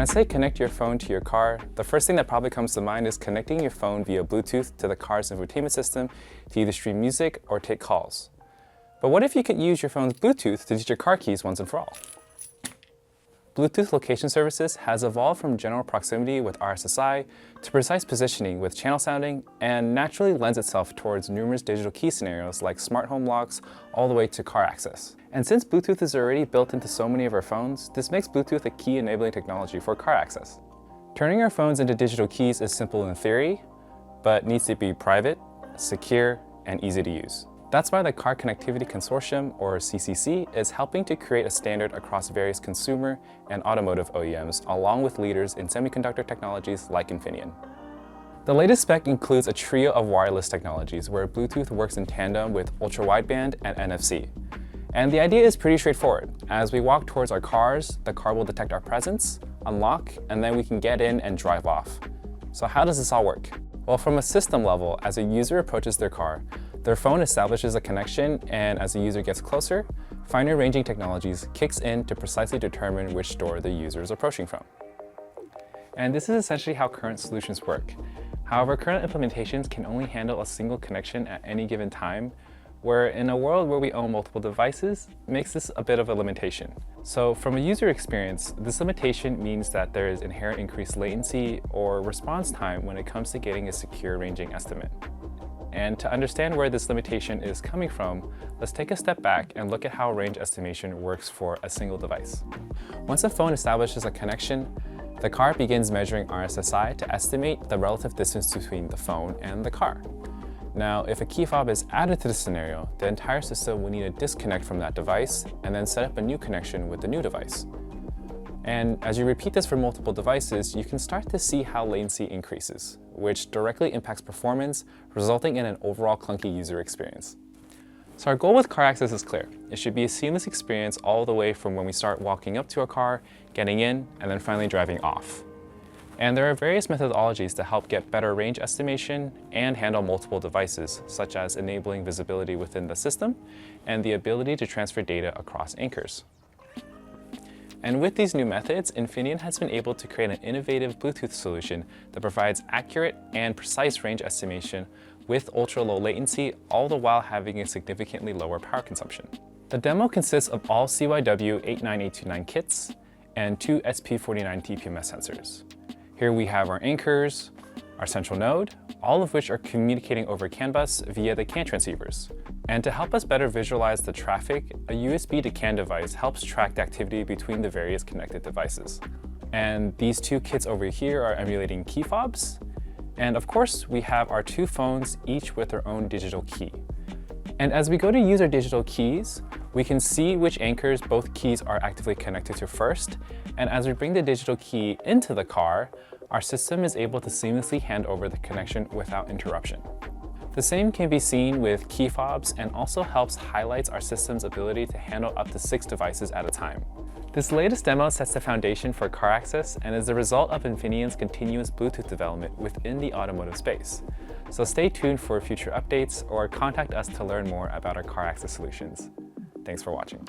When I say connect your phone to your car, the first thing that probably comes to mind is connecting your phone via Bluetooth to the car's infotainment system to either stream music or take calls. But what if you could use your phone's Bluetooth to teach your car keys once and for all? Bluetooth location services has evolved from general proximity with RSSI to precise positioning with channel sounding, and naturally lends itself towards numerous digital key scenarios like smart home locks all the way to car access. And since Bluetooth is already built into so many of our phones, this makes Bluetooth a key enabling technology for car access. Turning our phones into digital keys is simple in theory, but needs to be private, secure, and easy to use. That's why the Car Connectivity Consortium, or CCC, is helping to create a standard across various consumer and automotive OEMs, along with leaders in semiconductor technologies like Infineon. The latest spec includes a trio of wireless technologies where Bluetooth works in tandem with ultra-wideband and NFC. And the idea is pretty straightforward. As we walk towards our cars, the car will detect our presence, unlock, and then we can get in and drive off. So how does this all work? Well, from a system level, as a user approaches their car, their phone establishes a connection, and as the user gets closer, finer ranging technologies kicks in to precisely determine which door the user is approaching from. And this is essentially how current solutions work. However, current implementations can only handle a single connection at any given time, where in a world where we own multiple devices, makes this a bit of a limitation. So from a user experience, this limitation means that there is inherent increased latency or response time when it comes to getting a secure ranging estimate. And to understand where this limitation is coming from, let's take a step back and look at how range estimation works for a single device. Once a phone establishes a connection, the car begins measuring RSSI to estimate the relative distance between the phone and the car. Now, if a key fob is added to the scenario, the entire system will need to disconnect from that device and then set up a new connection with the new device. And as you repeat this for multiple devices, you can start to see how latency increases, which directly impacts performance, resulting in an overall clunky user experience. So our goal with car access is clear. It should be a seamless experience all the way from when we start walking up to a car, getting in, and then finally driving off. And there are various methodologies to help get better range estimation and handle multiple devices, such as enabling visibility within the system and the ability to transfer data across anchors. And with these new methods, Infineon has been able to create an innovative Bluetooth solution that provides accurate and precise range estimation with ultra-low latency, all the while having a significantly lower power consumption. The demo consists of all CYW89829 kits and 2 SP49 TPMS sensors. Here we have our anchors, our central node, all of which are communicating over CAN bus via the CAN transceivers. And to help us better visualize the traffic, a USB to CAN device helps track the activity between the various connected devices. And these two kits over here are emulating key fobs. And of course, we have our two phones, each with their own digital key. And as we go to use our digital keys, we can see which anchors both keys are actively connected to first. And as we bring the digital key into the car, our system is able to seamlessly hand over the connection without interruption. The same can be seen with key fobs and also helps highlights our system's ability to handle up to 6 devices at a time. This latest demo sets the foundation for car access and is the result of Infineon's continuous Bluetooth development within the automotive space. So stay tuned for future updates or contact us to learn more about our car access solutions. Thanks for watching.